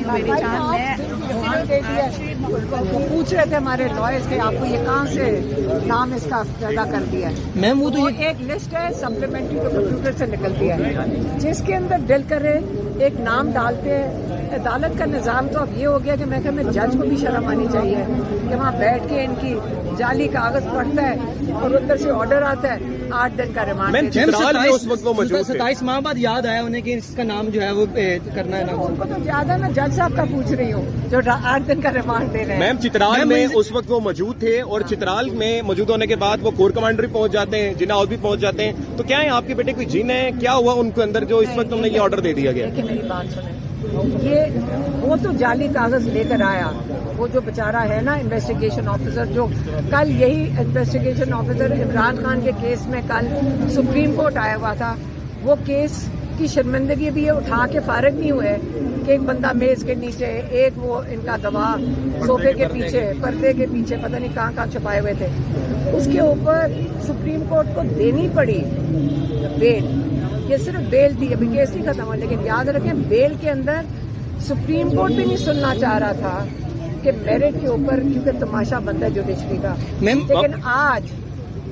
मेरी जान वो पूछ रहे थे हमारे लॉयर्स के आपको ये कहाँ से नाम इसका पैदा कर दिया है। मैम वो तो एक लिस्ट है सप्लीमेंट्री जो कंप्यूटर से निकलती है जिसके अंदर दिल करे एक नाम डालते हैं। अदालत का निज़ाम तो अब ये हो गया कि मैं कहता मैं जज को भी शर्म आनी चाहिए कि वहाँ बैठ के इनकी जाली कागज पढ़ता है और अंदर से ऑर्डर आता है 8 दिन का रिमांड। उस वक्त वो मौजूद 27 माह बाद याद आया उन्हें कि इसका नाम जो है वो करना है ना। उनको तो ज्यादा मैं जज साहब का पूछ रही हूँ जो 8 दिन का रिमांड दे रहे हैं। मैम चित्राल में उस वक्त वो मौजूद थे और चित्राल में मौजूद होने के बाद वो कोर कमांडर भी पहुंच जाते हैं, जिन्ना हाउस भी पहुंच जाते हैं, तो क्या है आपके बेटे कोई जिन है, क्या हुआ उनके अंदर जो इस वक्त उन्हें ये ऑर्डर दे दिया गया? देखिए मेरी बात सुने, ये वो तो जाली कागज लेकर आया, वो जो बेचारा है ना इन्वेस्टिगेशन ऑफिसर, जो कल यही इन्वेस्टिगेशन ऑफिसर इमरान खान के केस में कल सुप्रीम कोर्ट आया हुआ था, वो केस की शर्मिंदगी भी ये उठा के फारिग नहीं हुए कि एक बंदा मेज के नीचे, एक वो इनका गवाह सोफे के पीछे, पर्दे के पीछे, पता नहीं कहाँ कहाँ छुपाए हुए थे। उसके ऊपर सुप्रीम कोर्ट को देनी पड़ी बेल। ये सिर्फ बेल थी, अभी केस नहीं खत्म हुआ, लेकिन याद रखें बेल के अंदर सुप्रीम कोर्ट भी नहीं सुनना चाह रहा था कि मेरिट के ऊपर, क्योंकि तमाशा बनता है जुडिशरी का। लेकिन आज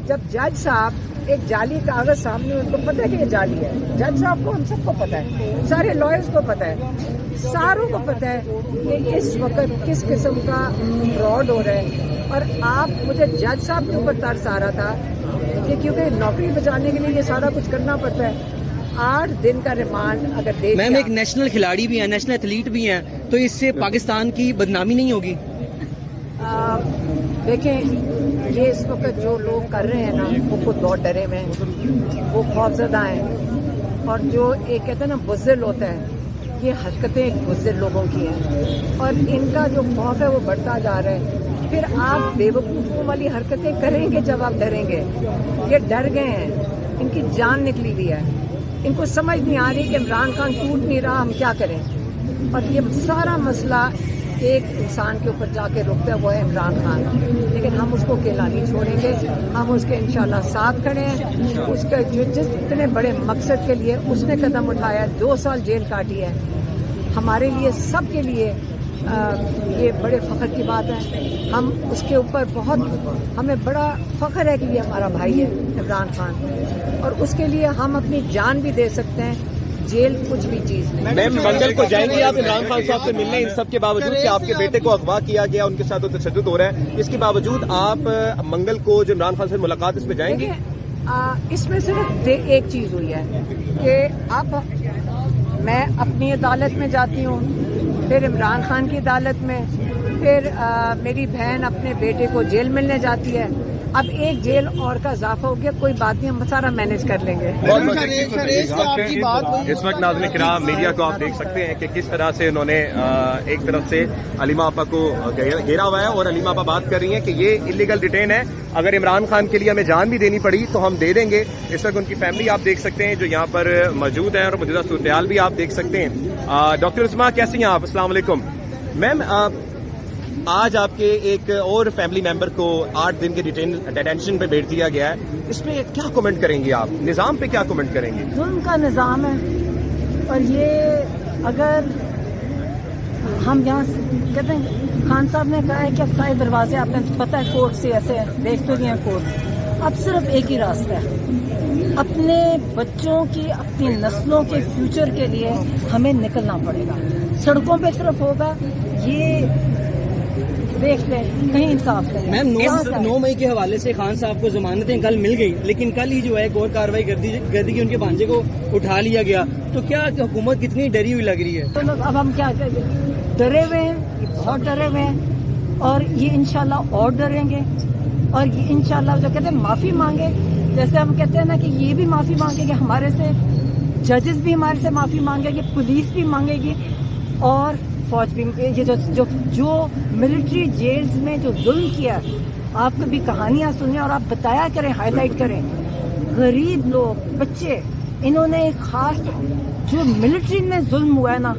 जब जज साहब एक जाली कागज सामने, उनको पता है कि ये जाली है, जज साहब को, हम सबको पता है, सारे लॉयर्स को पता है, सारों को पता है कि इस वक्त किस किस्म का फ्रॉड हो रहा है। और आप, मुझे जज साहब के ऊपर तरस आ रहा था कि क्योंकि नौकरी बचाने के लिए ये सारा कुछ करना पड़ता है। 8 दिन का रिमांड अगर दे, मैम एक नेशनल खिलाड़ी भी हैं, नेशनल एथलीट भी हैं, तो इससे पाकिस्तान की बदनामी नहीं होगी? देखें, ये इस वक्त जो लोग कर रहे हैं ना, वो खुद बहुत डरे हुए हैं, वो खौफजदा हैं, और जो एक कहते हैं ना बुज़दिल होता है, ये हरकतें एक बुज़दिल लोगों की हैं और इनका जो खौफ है वो बढ़ता जा रहा है। फिर आप बेवकूफ़ों वाली हरकतें करेंगे जब आप डरेंगे। ये डर गए हैं, इनकी जान निकली हुई है, इनको समझ नहीं आ रही कि इमरान खान टूट नहीं रहा, हम क्या करें। और ये सारा मसला एक इंसान के ऊपर जाके रुकता है, वो है इमरान खान। लेकिन हम उसको अकेला नहीं छोड़ेंगे, हम उसके इंशाल्लाह साथ खड़े हैं। उसके जो जितने बड़े मकसद के लिए उसने कदम उठाया, 2 साल जेल काटी है, हमारे लिए, सब के लिए ये बड़े फख्र की बात है। हम उसके ऊपर बहुत, हमें बड़ा फख्र है कि ये हमारा भाई है इमरान खान, और उसके लिए हम अपनी जान भी दे सकते हैं। जेल कुछ भी चीज नहीं। मैम मंगल को जाएंगे आप इमरान खान साहब से मिलने, इन सब के बावजूद कि आपके बेटे को अगवा किया गया, उनके साथ तशद्दुद हो रहा है, इसके बावजूद आप मंगल को जो इमरान खान से मुलाकात, इस पे जाएंगे? इसमें सिर्फ एक चीज हुई है कि अब मैं अपनी अदालत में जाती हूँ, फिर इमरान खान की अदालत में, फिर मेरी बहन अपने बेटे को जेल मिलने जाती है। अब एक जेल और का इजाफा हो गया, कोई बात नहीं, हम सारा मैनेज कर लेंगे। इस वक्त नाज़रीन किराम मीडिया को आप देख सकते हैं कि किस तरह से उन्होंने एक तरफ से अलीमा आपा को घेरा हुआ है और अलीमा आपा बात कर रही हैं कि ये इलीगल डिटेन है, अगर इमरान खान के लिए हमें जान भी देनी पड़ी तो हम दे देंगे। इस वक्त उनकी फैमिली आप देख सकते हैं जो यहाँ पर मौजूद है और मौजूदा सूरत भी आप देख सकते हैं। डॉक्टर उस्मा, कैसी हैं आप? अस्सलाम वालेकुम। मैम, आज आपके एक और फैमिली मेंबर को 8 दिन के डिटेंशन पे बैठ दिया गया है, इसमें क्या कमेंट करेंगे आप? निज़ाम पे क्या कमेंट करेंगे? जुल्म का निज़ाम है, और ये अगर हम यहाँ कहते हैं, खान साहब ने कहा है कि अब सारे दरवाजे, आपने पता है कोर्ट से ऐसे देखते नहीं हैं कोर्ट, अब सिर्फ एक ही रास्ता है, अपने बच्चों की, अपनी नस्लों के फ्यूचर के लिए हमें निकलना पड़ेगा। सड़कों पे सिर्फ होगा ये देख ले, कहीं इंसाफ करें। मैम 9 मई के हवाले से खान साहब को जमानतें कल मिल गई, लेकिन कल ही जो है एक और कार्रवाई कर दी कि उनके भांजे को उठा लिया गया, तो क्या हुकूमत कितनी डरी हुई लग रही है? तो अब हम क्या करें? डरे हुए हैं, बहुत डरे हुए हैं, और ये इंशाल्लाह और डरेंगे, और ये इंशाल्लाह जो कहते हैं माफी मांगे, जैसे हम कहते हैं ना कि ये भी माफी मांगेंगे हमारे से, जजेस भी हमारे से माफी मांगेगी, पुलिस भी मांगेगी, और फौज भी। ये जो मिलिट्री जेल्स में जो जुल्म किया, आप कभी कहानियां सुने और आप बताया करें, हाईलाइट करें। गरीब लोग, बच्चे, इन्होंने एक खास, जो मिलिट्री में जुल्म हुआ है ना,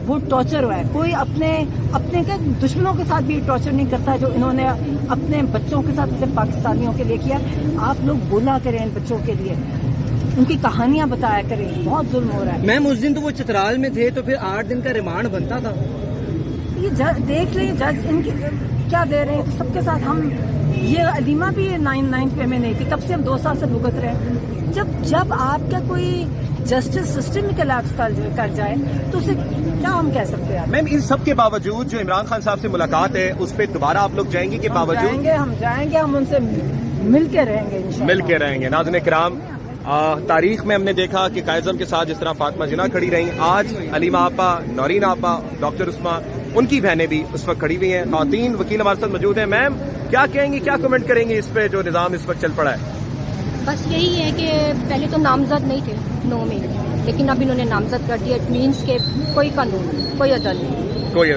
वो टॉर्चर हुआ है। कोई अपने के दुश्मनों के साथ भी टॉर्चर नहीं करता जो इन्होंने अपने बच्चों के साथ, अपने पाकिस्तानियों के लिए किया। आप लोग बोला करें इन बच्चों के लिए, उनकी कहानियां बताया करें, बहुत जुल्म हो रहा है। मैम उस दिन तो वो चित्राल में थे, तो फिर 8 दिन का रिमांड बनता था। یہ دیکھ لیں جج ان کی کیا دے رہے ہیں. تو سب کے ساتھ ہم یہ علیمہ بھی 9 پہ میں نہیں تھی, تب سے ہم 2 سال سے بھگت رہے ہیں. جب آپ کا کوئی جسٹس سسٹم ہی کلیپس کر جائے تو اسے کیا ہم کہہ سکتے ہیں. میم ان سب کے باوجود جو عمران خان صاحب سے ملاقات ہے اس پہ دوبارہ آپ لوگ جائیں گے کہ باوجود ہم جائیں گے, ہم ان سے مل کے رہیں گے انشاءاللہ. مل کے رہیں گے. ناظرین کرام, تاریخ میں ہم نے دیکھا کہ قائد اعظم کے ساتھ جس طرح فاطمہ جناح کھڑی رہیں, آج علیمہ آپا, نورین آپا, ڈاکٹر عثمان, ان کی بہنیں بھی اس وقت کھڑی ہوئی ہیں. خواتین وکیل ہمارے ساتھ موجود ہیں. میم کیا کہیں گی, کیا کمنٹ کریں گی اس پہ جو نظام اس وقت چل پڑا ہے؟ بس یہی ہے کہ پہلے تو نامزد نہیں تھے 9 میں, لیکن اب انہوں نے نامزد کر دیا. اٹ مینس کہ کوئی قانون, کوئی عدل نہیں. کوئی